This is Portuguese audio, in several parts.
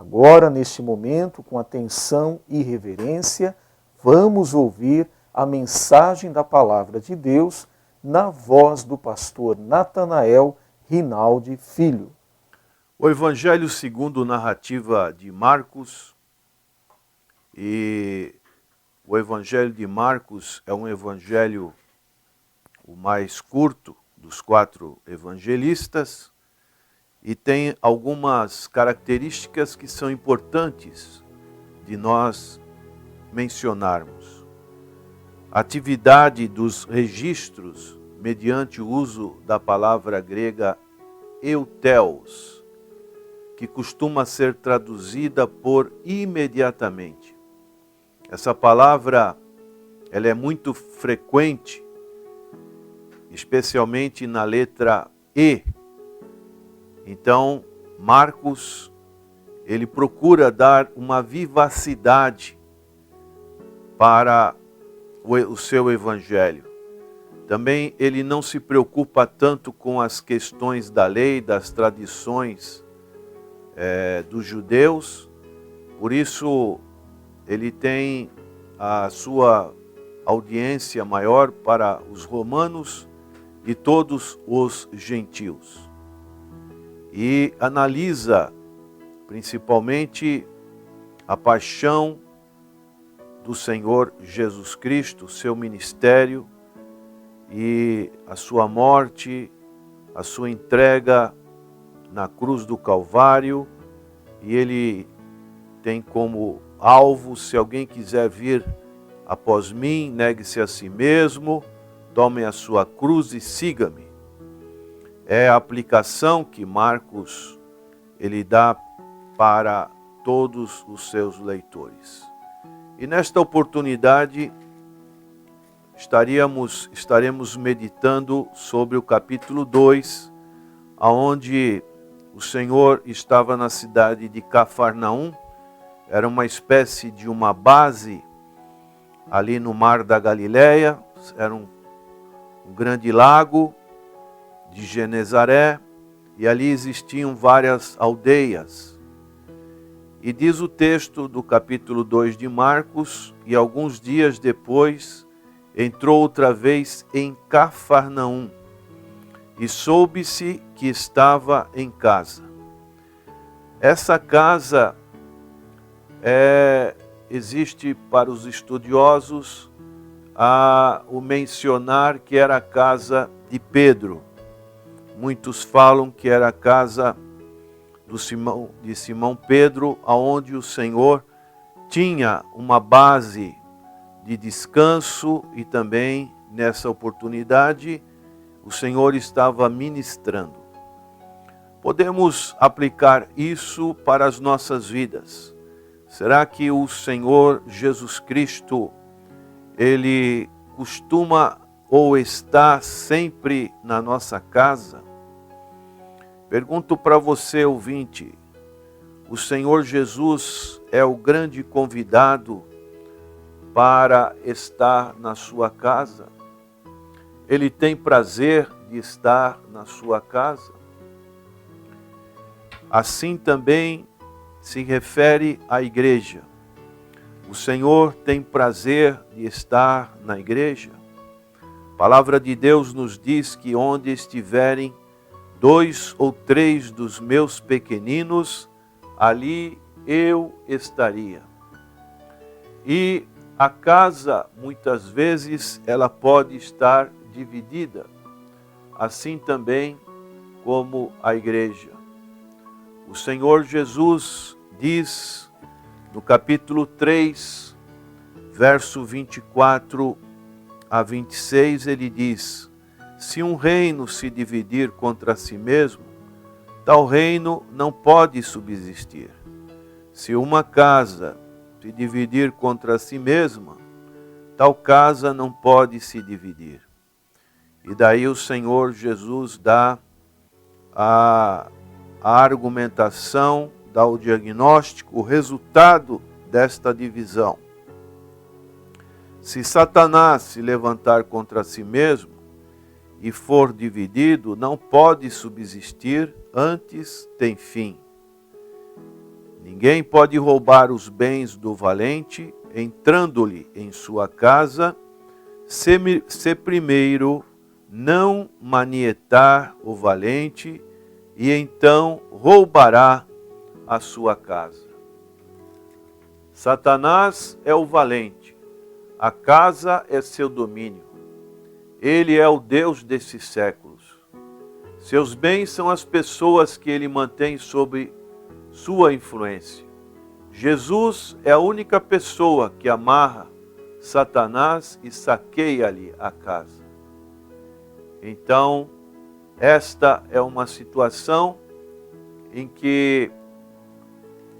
Agora, neste momento, com atenção e reverência, vamos ouvir a mensagem da Palavra de Deus na voz do pastor Natanael Rinaldi Filho. O Evangelho segundo narrativa de Marcos, e o Evangelho de Marcos é um evangelho o mais curto dos 4 evangelistas e tem algumas características que são importantes de nós mencionarmos. A atividade dos registros mediante o uso da palavra grega euteos, que costuma ser traduzida por imediatamente. Essa palavra ela é muito frequente, especialmente na letra E. Então, Marcos, ele procura dar uma vivacidade para o seu evangelho. Também ele não se preocupa tanto com as questões da lei, das tradições dos judeus, por isso ele tem a sua audiência maior para os romanos e todos os gentios. E analisa principalmente a paixão do Senhor Jesus Cristo, seu ministério e a sua morte, a sua entrega na cruz do Calvário, e ele tem como alvo: se alguém quiser vir após mim, negue-se a si mesmo, tome a sua cruz e siga-me. É a aplicação que Marcos ele dá para todos os seus leitores. E nesta oportunidade estaremos meditando sobre o capítulo 2, aonde o Senhor estava na cidade de Cafarnaum. Era uma espécie de uma base ali no mar da Galileia, era um grande lago de Genezaré, e ali existiam várias aldeias. E diz o texto do capítulo 2 de Marcos: e alguns dias depois entrou outra vez em Cafarnaum, e soube-se que estava em casa. Essa casa existe para os estudiosos o mencionar que era a casa de Pedro. Muitos falam que era a casa de Simão Pedro, aonde o Senhor tinha uma base de descanso, e também nessa oportunidade o Senhor estava ministrando. Podemos aplicar isso para as nossas vidas. Será que o Senhor Jesus Cristo, ele costuma ou está sempre na nossa casa? Pergunto para você, ouvinte: o Senhor Jesus é o grande convidado para estar na sua casa? Ele tem prazer de estar na sua casa? Assim também se refere à igreja. O Senhor tem prazer de estar na igreja? A palavra de Deus nos diz que onde estiverem 2 ou 3 dos meus pequeninos, ali eu estaria. E a casa, muitas vezes, ela pode estar dividida, assim também como a igreja. O Senhor Jesus diz no capítulo 3, verso 24 a 26, ele diz: se um reino se dividir contra si mesmo, tal reino não pode subsistir. Se uma casa se dividir contra si mesma, tal casa não pode se dividir. E daí o Senhor Jesus dá a argumentação, dá o diagnóstico, o resultado desta divisão. Se Satanás se levantar contra si mesmo e for dividido, não pode subsistir, antes tem fim. Ninguém pode roubar os bens do valente, entrando-lhe em sua casa, se primeiro não manietar o valente, e então roubará a sua casa. Satanás é o valente, a casa é seu domínio. Ele é o Deus desses séculos. Seus bens são as pessoas que ele mantém sob sua influência. Jesus é a única pessoa que amarra Satanás e saqueia-lhe a casa. Então, esta é uma situação em que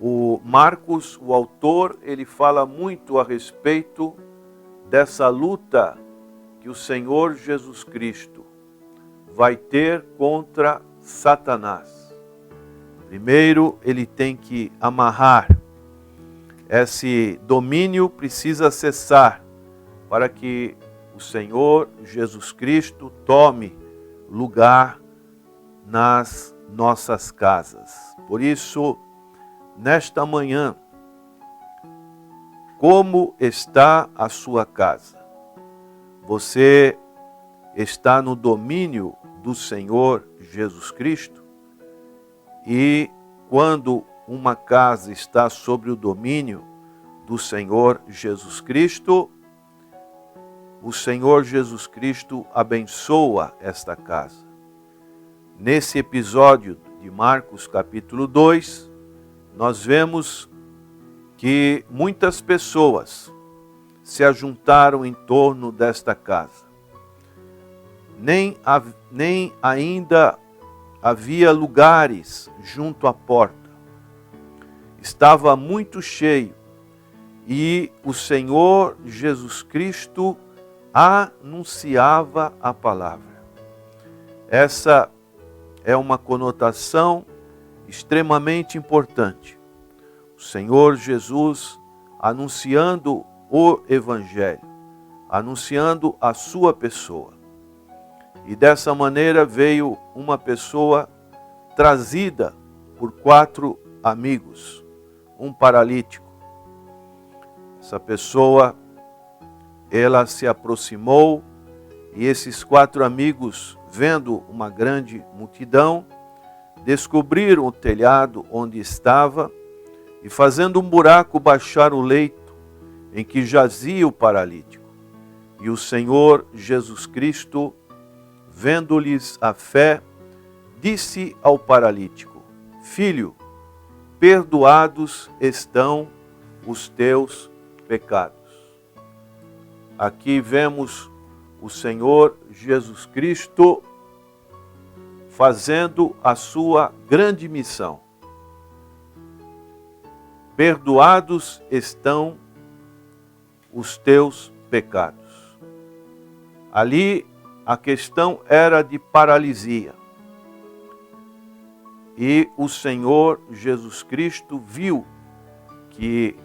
o Marcos, o autor, ele fala muito a respeito dessa luta que o Senhor Jesus Cristo vai ter contra Satanás. Primeiro, ele tem que amarrar. Esse domínio precisa cessar para que o Senhor Jesus Cristo tome lugar nas nossas casas. Por isso, nesta manhã, como está a sua casa? Você está no domínio do Senhor Jesus Cristo? E quando uma casa está sobre o domínio do Senhor Jesus Cristo, o Senhor Jesus Cristo abençoa esta casa. Nesse episódio de Marcos capítulo 2, nós vemos que muitas pessoas se ajuntaram em torno desta casa. Nem ainda havia lugares junto à porta. Estava muito cheio e o Senhor Jesus Cristo anunciava a palavra. Essa é uma conotação extremamente importante. O Senhor Jesus anunciando o Evangelho, anunciando a sua pessoa. E dessa maneira veio uma pessoa trazida por 4 amigos, um paralítico. Essa pessoa, ela se aproximou e esses 4 amigos, vendo uma grande multidão, descobriram o telhado onde estava e, fazendo um buraco, baixaram o leito em que jazia o paralítico. E o Senhor Jesus Cristo, vendo-lhes a fé, disse ao paralítico: Filho, perdoados estão os teus pecados. Aqui vemos o Senhor Jesus Cristo fazendo a sua grande missão. Perdoados estão os teus pecados. Ali a questão era de paralisia. E o Senhor Jesus Cristo viu que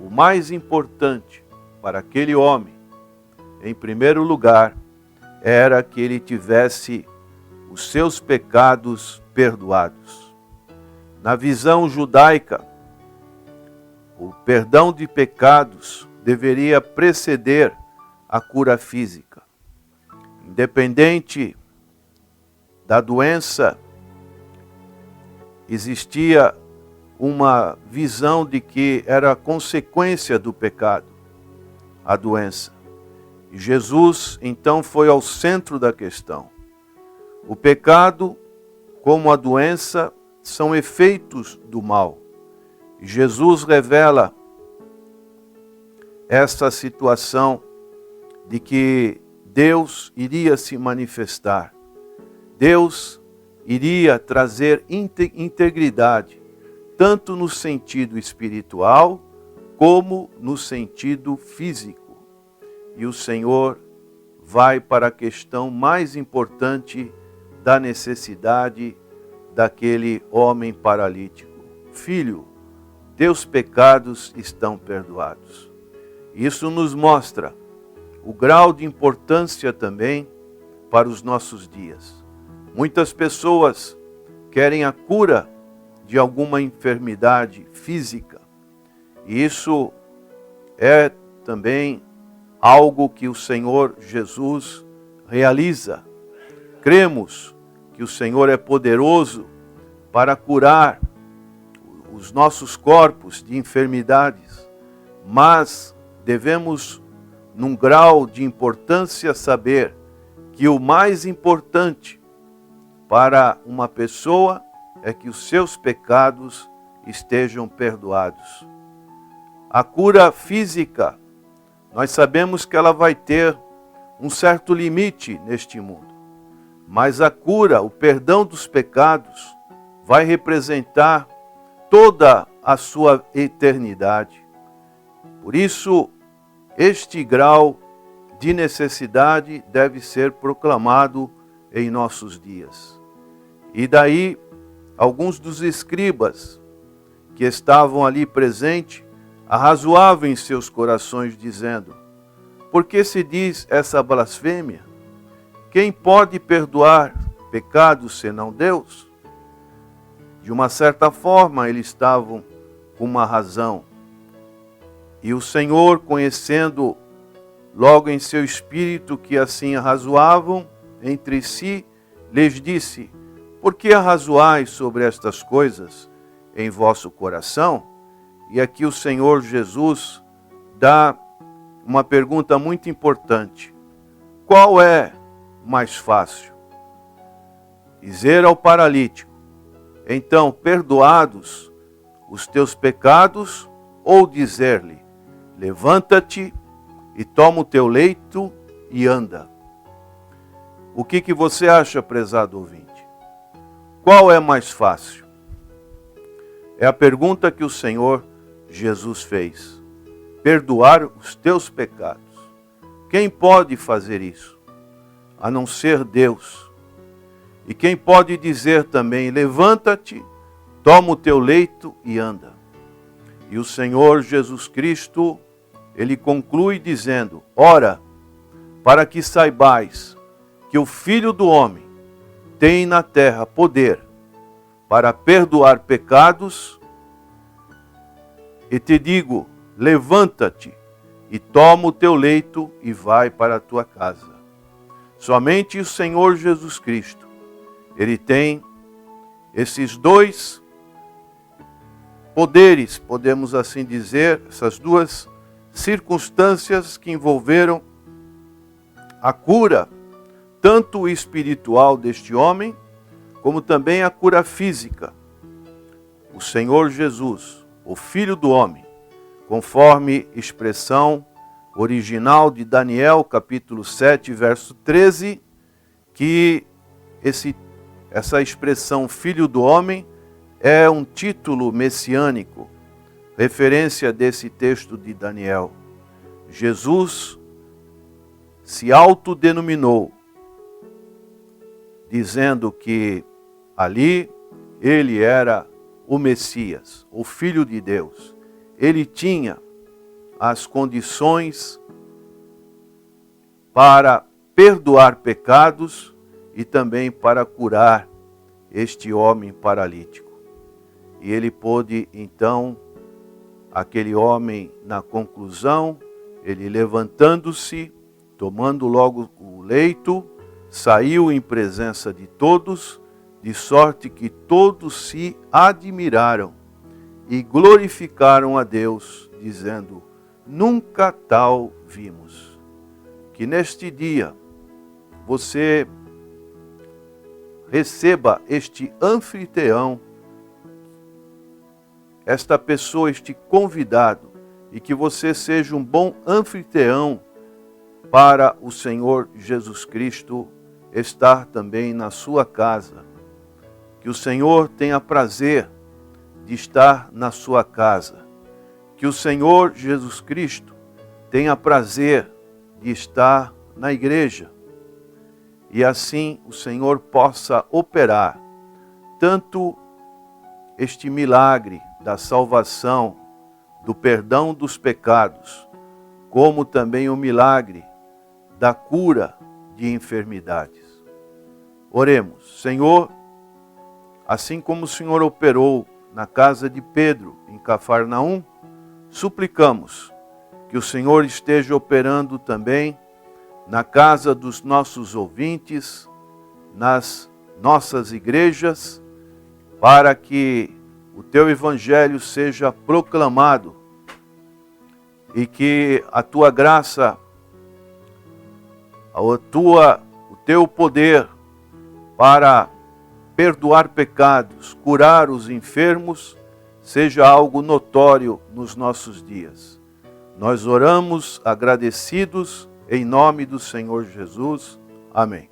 o mais importante para aquele homem, em primeiro lugar, era que ele tivesse os seus pecados perdoados. Na visão judaica, o perdão de pecados deveria preceder a cura física. Independente da doença, existia uma visão de que era consequência do pecado, a doença. E Jesus, então, foi ao centro da questão. O pecado, como a doença, são efeitos do mal. E Jesus revela essa situação de que Deus iria se manifestar. Deus iria trazer integridade, tanto no sentido espiritual, como no sentido físico. E o Senhor vai para a questão mais importante da necessidade daquele homem paralítico. Filho, teus pecados estão perdoados. Isso nos mostra o grau de importância também para os nossos dias. Muitas pessoas querem a cura de alguma enfermidade física. E isso é também algo que o Senhor Jesus realiza. Cremos que o Senhor é poderoso para curar os nossos corpos de enfermidades, mas devemos, num grau de importância, saber que o mais importante para uma pessoa é que os seus pecados estejam perdoados. A cura física, nós sabemos que ela vai ter um certo limite neste mundo, mas a cura, o perdão dos pecados, vai representar toda a sua eternidade. Por isso, este grau de necessidade deve ser proclamado em nossos dias. E daí, alguns dos escribas que estavam ali presentes arrazoavam em seus corações, dizendo: por que se diz essa blasfêmia? Quem pode perdoar pecados senão Deus? De uma certa forma, eles estavam com uma razão. E o Senhor, conhecendo logo em seu espírito que assim arrazoavam entre si, lhes disse: por que arrazoais sobre estas coisas em vosso coração? E aqui o Senhor Jesus dá uma pergunta muito importante: qual é mais fácil? Dizer ao paralítico: então, perdoados os teus pecados, ou dizer-lhe: levanta-te e toma o teu leito e anda? O que você acha, prezado ouvinte? Qual é mais fácil? É a pergunta que o Senhor Jesus fez. Perdoar os teus pecados. Quem pode fazer isso? A não ser Deus. E quem pode dizer também: levanta-te, toma o teu leito e anda? E o Senhor Jesus Cristo, ele conclui dizendo: ora, para que saibais que o Filho do Homem tem na terra poder para perdoar pecados, e te digo: levanta-te e toma o teu leito e vai para a tua casa. Somente o Senhor Jesus Cristo, ele tem esses dois poderes, podemos assim dizer, essas duas circunstâncias que envolveram a cura, tanto espiritual deste homem, como também a cura física. O Senhor Jesus, o Filho do Homem, conforme expressão original de Daniel, capítulo 7, verso 13, que essa expressão Filho do Homem é um título messiânico, referência desse texto de Daniel. Jesus se autodenominou, dizendo que ali ele era o Messias, o Filho de Deus. Ele tinha as condições para perdoar pecados e também para curar este homem paralítico. E ele pôde, então, aquele homem, na conclusão, ele levantando-se, tomando logo o leito, saiu em presença de todos, de sorte que todos se admiraram e glorificaram a Deus, dizendo: nunca tal vimos. Que neste dia você receba este anfitrião, esta pessoa, este convidado, e que você seja um bom anfitrião para o Senhor Jesus Cristo estar também na sua casa. Que o Senhor tenha prazer de estar na sua casa. Que o Senhor Jesus Cristo tenha prazer de estar na igreja. E assim o Senhor possa operar tanto este milagre da salvação, do perdão dos pecados, como também o milagre da cura de enfermidades. Oremos. Senhor, assim como o Senhor operou na casa de Pedro, em Cafarnaum, suplicamos que o Senhor esteja operando também na casa dos nossos ouvintes, nas nossas igrejas, para que o teu evangelho seja proclamado e que a tua graça, o teu poder para perdoar pecados, curar os enfermos, seja algo notório nos nossos dias. Nós oramos agradecidos em nome do Senhor Jesus. Amém.